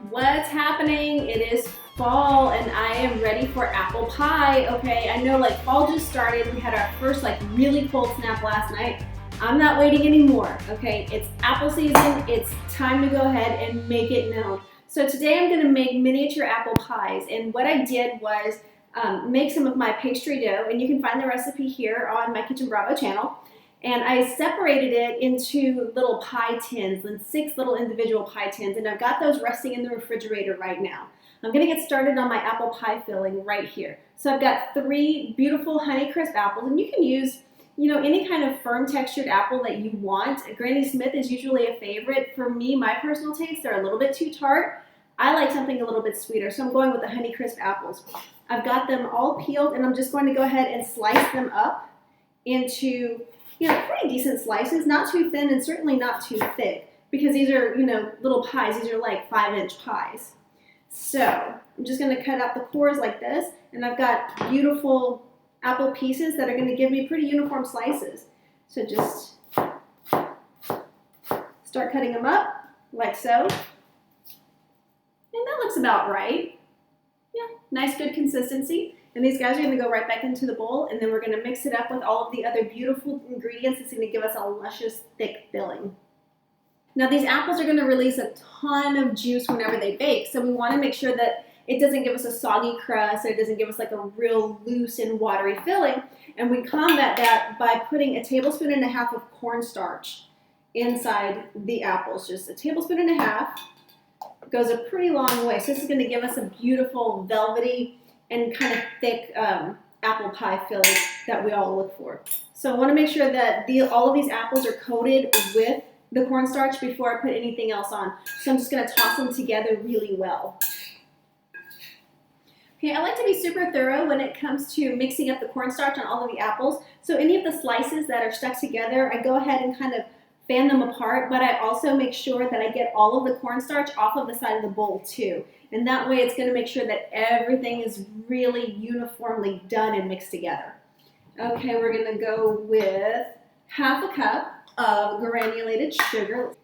What's happening? It is fall and I am ready for apple pie. Okay, I know like fall just started. We had our first like really cold snap last night. I'm not waiting anymore. Okay, it's apple season. It's time to go ahead and make it known. So today I'm going to make miniature apple pies, and what I did was make some of my pastry dough, and you can find the recipe here on my Kitchen Bravo channel. And I separated it into little pie tins, and 6 little individual pie tins, and I've got those resting in the refrigerator right now. I'm gonna get started on my apple pie filling right here. So I've got 3 beautiful Honeycrisp apples, and you can use, any kind of firm textured apple that you want. Granny Smith is usually a favorite. For me, my personal taste, they're a little bit too tart. I like something a little bit sweeter, so I'm going with the Honeycrisp apples. I've got them all peeled, and I'm just going to go ahead and slice them up into pretty decent slices, not too thin and certainly not too thick, because these are, little pies. These are like 5-inch pies. So I'm just going to cut out the cores like this, and I've got beautiful apple pieces that are going to give me pretty uniform slices. So just start cutting them up like so. And that looks about right. Yeah, nice, good consistency. And these guys are going to go right back into the bowl, and then we're going to mix it up with all of the other beautiful ingredients. It's going to give us a luscious, thick filling. Now these apples are going to release a ton of juice whenever they bake, so we want to make sure that it doesn't give us a soggy crust, or it doesn't give us like a real loose and watery filling. And we combat that by putting a 1.5 tablespoons of cornstarch inside the apples. Just a 1.5 tablespoons. Goes a pretty long way. So this is going to give us a beautiful velvety and kind of thick apple pie filling that we all look for. So I want to make sure that all of these apples are coated with the cornstarch before I put anything else on. So I'm just going to toss them together really well. Okay, I like to be super thorough when it comes to mixing up the cornstarch on all of the apples. So any of the slices that are stuck together, I go ahead and kind of fan them apart, but I also make sure that I get all of the cornstarch off of the side of the bowl too. And that way it's going to make sure that everything is really uniformly done and mixed together. Okay, we're going to go with 1/2 cup of granulated sugar.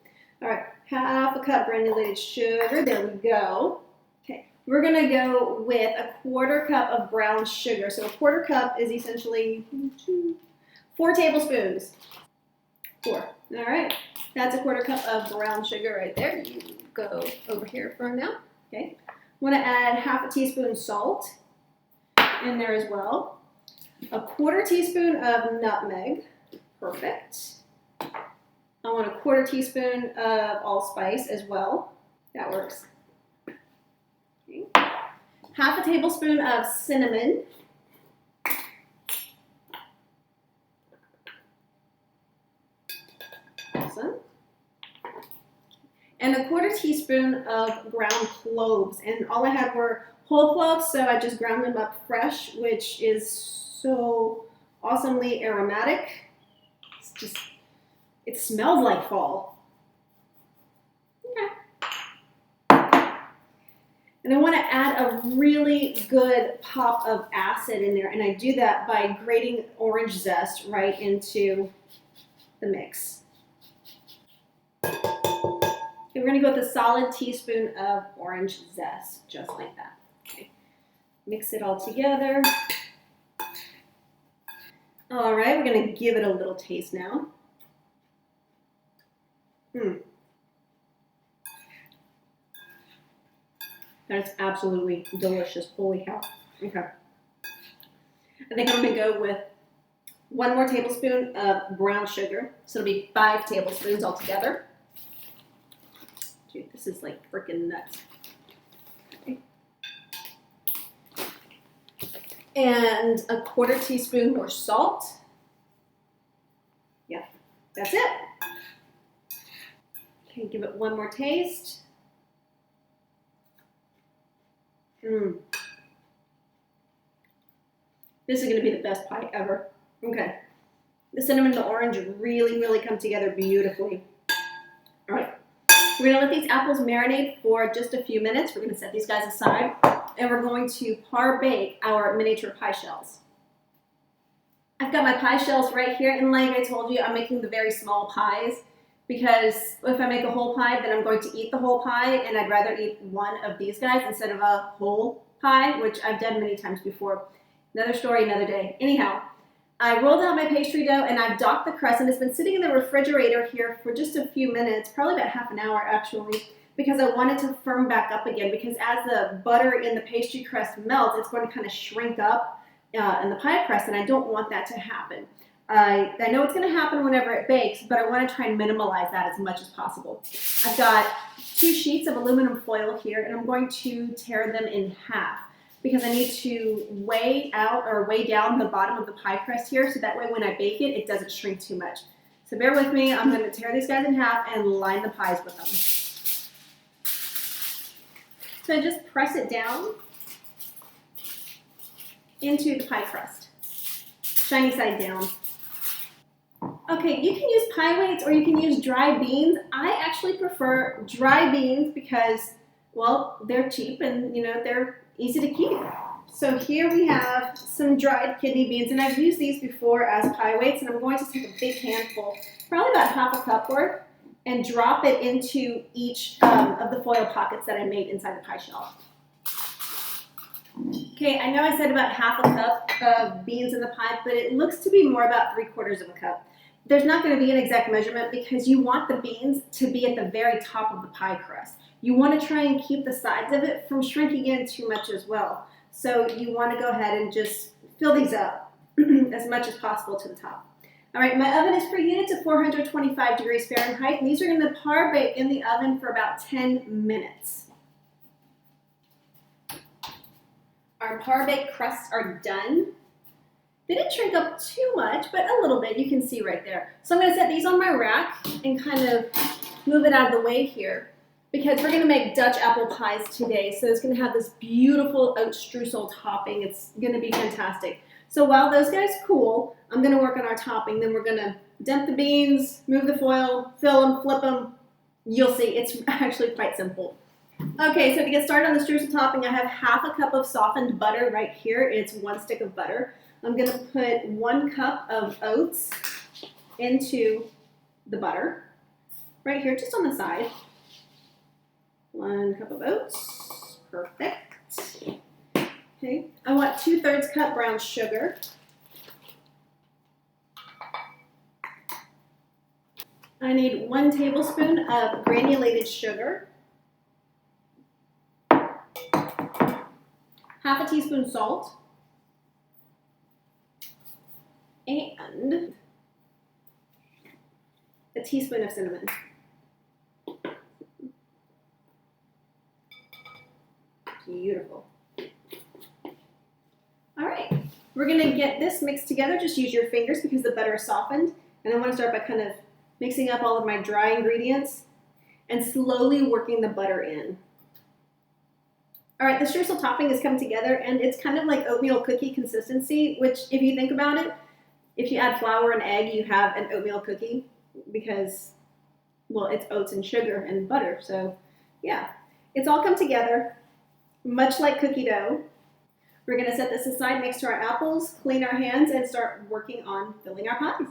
All right, 1/2 cup granulated sugar. There we go. Okay, we're going to go with 1/4 cup of brown sugar. So 1/4 cup is essentially 4 tablespoons. 4. All right, that's 1/4 cup of brown sugar right there. You go over here for now. Okay, I'm going to add 1/2 teaspoon salt in there as well. 1/4 teaspoon of nutmeg. Perfect. I want 1/4 teaspoon of allspice as well. That works. Okay. 1/2 tablespoon of cinnamon. Awesome. And 1/4 teaspoon of ground cloves. And all I had were whole cloves, so I just ground them up fresh, which is so awesomely aromatic. It smells like fall. Okay. And I want to add a really good pop of acid in there, and I do that by grating orange zest right into the mix. Okay, we're going to go with a solid teaspoon of orange zest, just like that. Okay. Mix it all together. All right, we're going to give it a little taste now. That's absolutely delicious. Holy cow. Okay. I think I'm going to go with 1 more tablespoon of brown sugar. So it'll be 5 tablespoons altogether. Dude, this is like freaking nuts. Okay. And 1/4 teaspoon more salt. Yeah, that's it. Okay, give it 1 more taste. This is going to be the best pie ever. Okay. The cinnamon and the orange really, really come together beautifully. All right. We're going to let these apples marinate for just a few minutes. We're going to set these guys aside, and we're going to par bake our miniature pie shells. I've got my pie shells right here, and like I told you, I'm making the very small pies. because if I make a whole pie, then I'm going to eat the whole pie, and I'd rather eat one of these guys instead of a whole pie, which I've done many times before. Another story, another day. Anyhow, I rolled out my pastry dough and I've docked the crust, and it's been sitting in the refrigerator here for just a few minutes, probably about half an hour actually, because I wanted to firm back up again, because as the butter in the pastry crust melts, it's going to kind of shrink up in the pie crust, and I don't want that to happen. I know it's going to happen whenever it bakes, but I want to try and minimize that as much as possible. I've got 2 sheets of aluminum foil here, and I'm going to tear them in half, because I need to weigh out or weigh down the bottom of the pie crust here, so that way when I bake it, it doesn't shrink too much. So bear with me, I'm going to tear these guys in half and line the pies with them. So just press it down into the pie crust, shiny side down. Okay, you can use pie weights or you can use dry beans. I actually prefer dry beans because, well, they're cheap and, you know, they're easy to keep. So here we have some dried kidney beans, and I've used these before as pie weights, and I'm going to take a big handful, probably about half a cup worth, and drop it into each of the foil pockets that I made inside the pie shell. Okay, I know I said about half a cup of beans in the pie, but it looks to be more about 3/4 of a cup. There's not going to be an exact measurement because you want the beans to be at the very top of the pie crust. You want to try and keep the sides of it from shrinking in too much as well. So you want to go ahead and just fill these up as much as possible to the top. All right, my oven is preheated to 425 degrees Fahrenheit, and these are going to par bake in the oven for about 10 minutes. Our par baked crusts are done. They didn't shrink up too much, but a little bit, you can see right there. So I'm going to set these on my rack and kind of move it out of the way here, because we're going to make Dutch apple pies today. So it's going to have this beautiful oat streusel topping. It's going to be fantastic. So while those guys cool, I'm going to work on our topping. Then we're going to dump the beans, move the foil, fill them, flip them. You'll see, it's actually quite simple. Okay, so to get started on the streusel topping, I have half a cup of softened butter right here. It's 1 stick of butter. I'm going to put 1 cup of oats into the butter right here, just on the side. 1 cup of oats, perfect. Okay, I want 2/3 cup brown sugar. I need 1 tablespoon of granulated sugar. Half a teaspoon salt. And a teaspoon of cinnamon. Beautiful. All right, we're gonna get this mixed together. Just use your fingers because the butter is softened. And I wanna start by kind of mixing up all of my dry ingredients and slowly working the butter in. All right, the streusel topping has come together, and it's kind of like oatmeal cookie consistency, which if you think about it, if you add flour and egg, you have an oatmeal cookie because, well, it's oats and sugar and butter. So yeah, it's all come together, much like cookie dough. We're gonna set this aside next to our apples, clean our hands, and start working on filling our pies.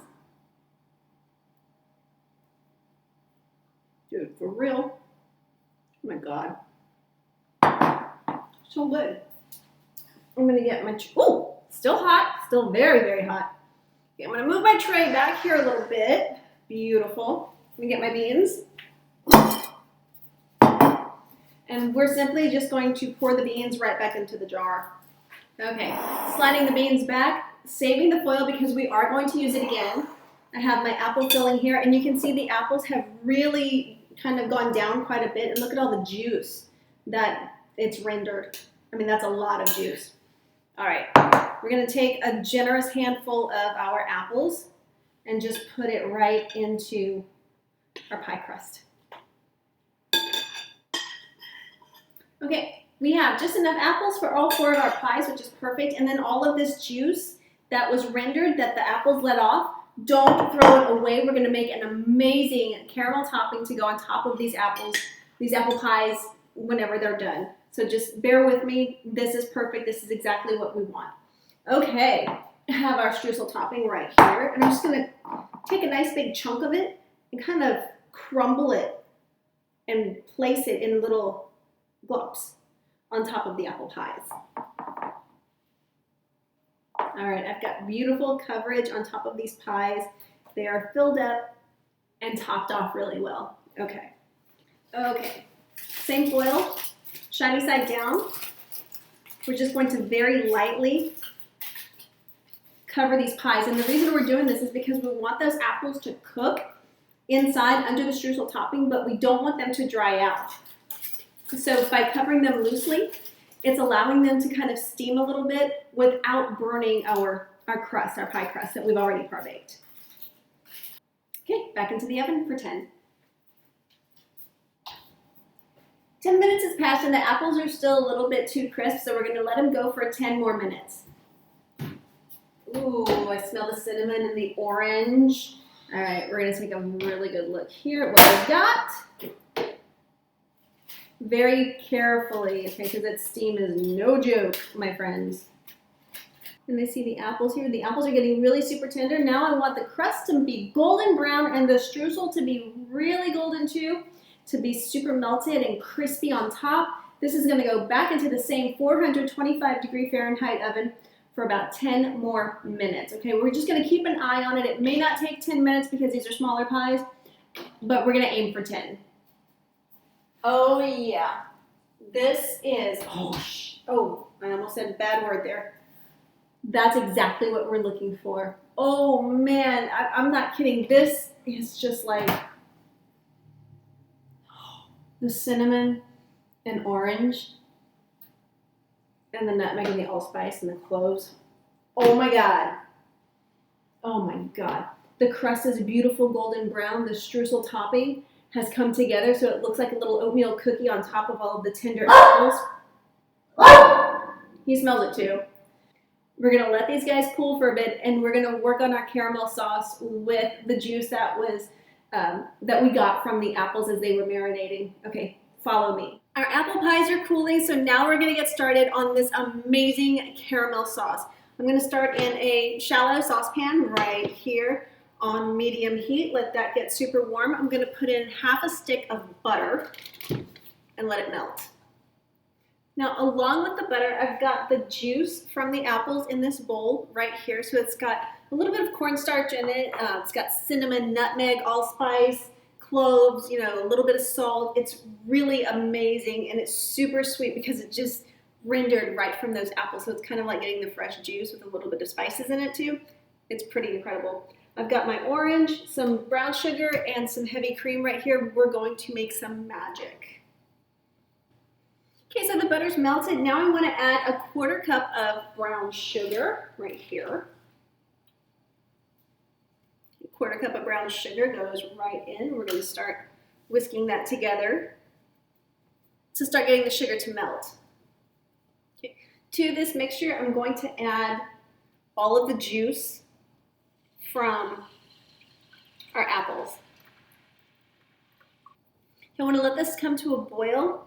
Dude, for real. Oh my God. So good. I'm gonna get my, oh, still hot, still very, very hot. Okay, I'm gonna move my tray back here a little bit. Beautiful. Let me get my beans. And we're simply just going to pour the beans right back into the jar. Okay, sliding the beans back, saving the foil because we are going to use it again. I have my apple filling here, and you can see the apples have really kind of gone down quite a bit, and look at all the juice that it's rendered. I mean, that's a lot of juice. All right, we're gonna take a generous handful of our apples and just put it right into our pie crust. Okay, we have just enough apples for all 4 of our pies, which is perfect. And then all of this juice that was rendered that the apples let off, don't throw it away. We're gonna make an amazing caramel topping to go on top of these apples, these apple pies, whenever they're done. So just bear with me. This is perfect. This is exactly what we want. Okay, I have our streusel topping right here. And I'm just gonna take a nice big chunk of it and kind of crumble it and place it in little globs on top of the apple pies. All right, I've got beautiful coverage on top of these pies. They are filled up and topped off really well. Okay. Same foil, shiny side down. We're just going to very lightly cover these pies. And the reason we're doing this is because we want those apples to cook inside under the streusel topping, but we don't want them to dry out. So by covering them loosely, it's allowing them to kind of steam a little bit without burning our crust, our pie crust that we've already par-baked. Okay, back into the oven for 10. 10 minutes has passed and the apples are still a little bit too crisp, so we're going to let them go for 10 more minutes. Ooh, I smell the cinnamon and the orange. All right, we're going to take a really good look here at what we've got. Very carefully, okay, because that steam is no joke, my friends. And I see the apples here. The apples are getting really super tender. Now I want the crust to be golden brown and the streusel to be really golden too, to be super melted and crispy on top. This is going to go back into the same 425-degree Fahrenheit oven for about 10 more minutes. Okay, we're just going to keep an eye on it. It may not take 10 minutes because these are smaller pies, but we're going to aim for 10. Oh yeah, this is, oh, I almost said a bad word there. That's exactly what we're looking for. Oh man, I'm not kidding. This is just like the cinnamon and orange and the nutmeg and the allspice and the cloves. Oh my God. Oh my God. The crust is beautiful golden brown. The streusel topping has come together so it looks like a little oatmeal cookie on top of all of the tender apples. He smells it too. We're gonna let these guys cool for a bit and we're gonna work on our caramel sauce with the juice that was that we got from the apples as they were marinating. Okay, follow me. Our apple pies are cooling, so now we're gonna get started on this amazing caramel sauce. I'm gonna start in a shallow saucepan right here on medium heat. Let that get super warm. I'm gonna put in half a stick of butter and let it melt. Now, along with the butter, I've got the juice from the apples in this bowl right here. So it's got a little bit of cornstarch in it. It's got cinnamon, nutmeg, allspice, cloves, you know, a little bit of salt. It's really amazing and it's super sweet because it just rendered right from those apples. So it's kind of like getting the fresh juice with a little bit of spices in it too. It's pretty incredible. I've got my orange, some brown sugar, and some heavy cream right here. We're going to make some magic. Okay, so the butter's melted. Now I want to add a 1/4 cup of brown sugar right here. 1/4 cup of brown sugar goes right in. We're going to start whisking that together to start getting the sugar to melt. Okay. To this mixture, I'm going to add all of the juice from our apples. I want to let this come to a boil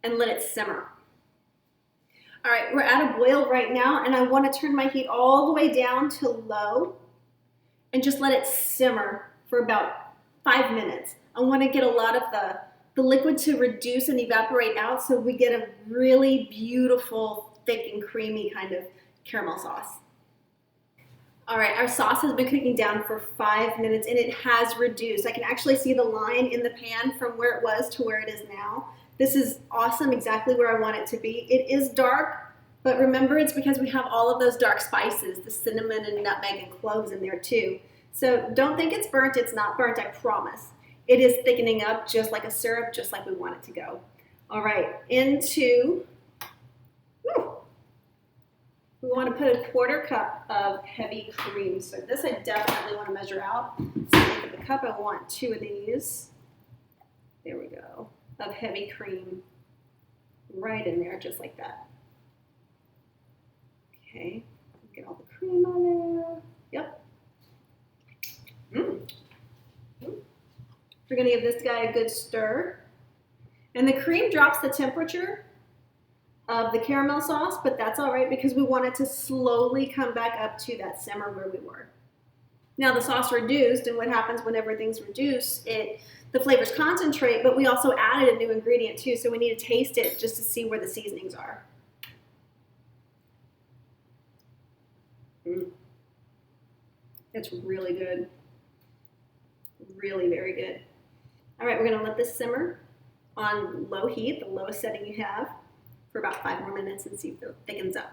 and let it simmer. All right, we're at a boil right now and I want to turn my heat all the way down to low and just let it simmer for about 5 minutes. I want to get a lot of the liquid to reduce and evaporate out so we get a really beautiful, thick and creamy kind of caramel sauce. All right, our sauce has been cooking down for 5 minutes and it has reduced. I can actually see the line in the pan from where it was to where it is now. This is awesome, exactly where I want it to be. It is dark, but remember it's because we have all of those dark spices, the cinnamon and nutmeg and cloves in there too. So don't think it's burnt, it's not burnt, I promise. It is thickening up just like a syrup, just like we want it to go. All right, into, we want to put a 1/4 cup of heavy cream. So this I definitely want to measure out. So for the cup, I want 2 of these. There we go. Of heavy cream right in there, just like that. Okay, get all the cream on there. Yep. We're gonna give this guy a good stir. And the cream drops the temperature of the caramel sauce, but that's all right because we want it to slowly come back up to that simmer where we were. Now the sauce reduced, and what happens whenever things reduce, the flavors concentrate, but we also added a new ingredient too, so we need to taste it just to see where the seasonings are. It's really good. Really very good. All right, we're gonna let this simmer on low heat, the lowest setting you have, for about 5 more minutes and see if it thickens up.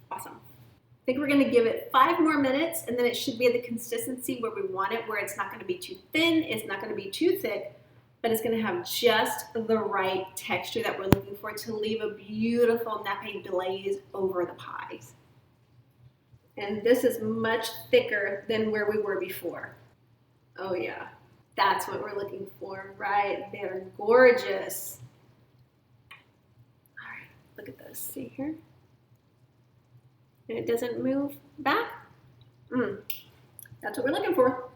Awesome. I think we're gonna give it 5 more minutes, and then it should be at the consistency where we want it, where it's not gonna be too thin, it's not gonna be too thick, but it's gonna have just the right texture that we're looking for to leave a beautiful nappe glaze over the pies. And this is much thicker than where we were before. Oh yeah, that's what we're looking for right there. Gorgeous. All right, look at this, see here? And it doesn't move back. That's what we're looking for.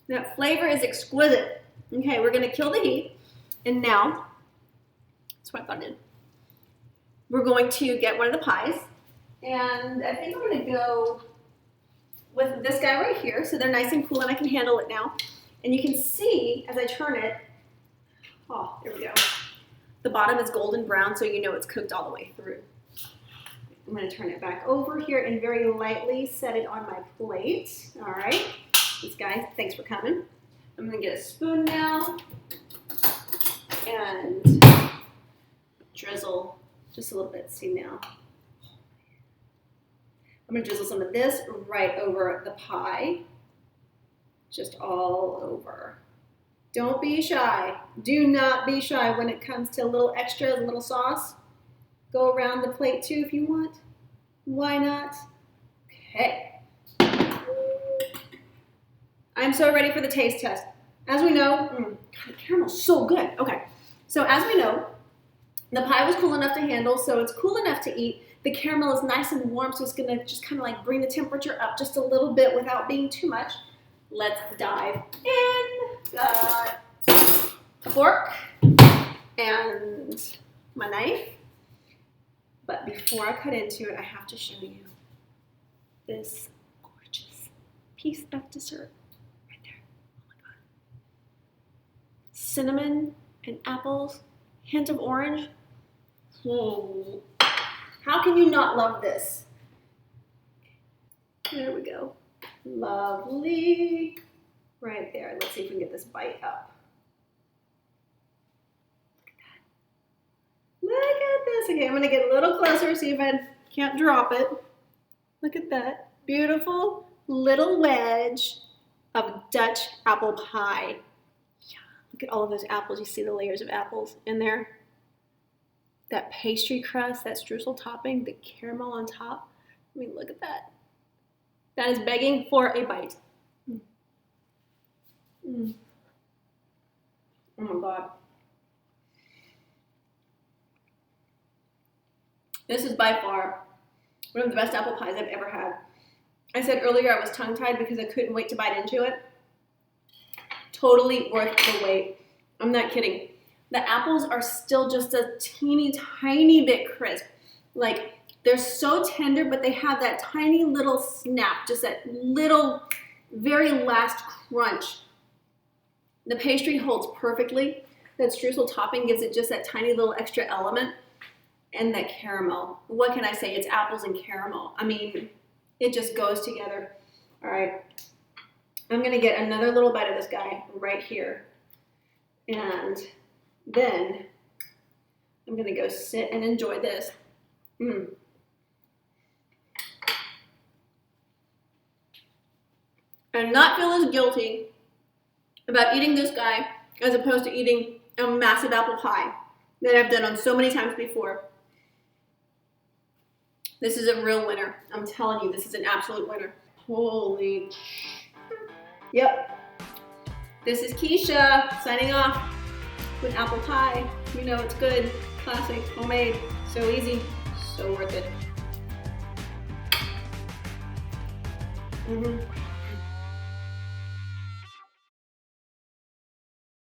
That flavor is exquisite. Okay, we're gonna kill the heat. And now, that's what I thought I did. We're going to get one of the pies. And I think I'm gonna go with this guy right here. So they're nice and cool and I can handle it now. And you can see as I turn it, oh, there we go. The bottom is golden brown, so you know it's cooked all the way through. I'm gonna turn it back over here and very lightly set it on my plate. All right, this guy, thanks for coming. I'm gonna get a spoon now and drizzle just a little bit, see now. I'm gonna drizzle some of this right over the pie, just all over. Don't be shy. Do not be shy when it comes to little extras, a little sauce. Go around the plate too if you want. Why not? Okay. I'm so ready for the taste test. As we know, God, the caramel's so good. Okay, so as we know, the pie was cool enough to handle, so it's cool enough to eat. The caramel is nice and warm, so it's gonna just kind of like bring the temperature up just a little bit without being too much. Let's dive in. Got a fork and my knife. But before I cut into it, I have to show you this gorgeous piece of dessert right there. Oh my God. Cinnamon and apples, hint of orange. Whoa. How can you not love this? There we go. Lovely. Right there. Let's see if we can get this bite up. Look at this. Okay, I'm gonna get a little closer, see if I can't drop it. Look at that. Beautiful little wedge of Dutch apple pie. Yeah, look at all of those apples. You see the layers of apples in there? That pastry crust, that streusel topping, the caramel on top. I mean, look at that. That is begging for a bite. Oh my God. This is by far one of the best apple pies I've ever had. I said earlier I was tongue-tied because I couldn't wait to bite into it. Totally worth the wait. I'm not kidding. The apples are still just a teeny tiny bit crisp. Like, they're so tender, but they have that tiny little snap, just that little, very last crunch. The pastry holds perfectly. That streusel topping gives it just that tiny little extra element. And that caramel. What can I say? It's apples and caramel. I mean, it just goes together. All right. I'm gonna get another little bite of this guy right here. And then I'm gonna go sit and enjoy this. And not feel as guilty about eating this guy as opposed to eating a massive apple pie that I've done on so many times before. This is a real winner. I'm telling you, this is an absolute winner. Holy. Yep. This is Keisha signing off with apple pie. You know it's good, classic, homemade, so easy, so worth it.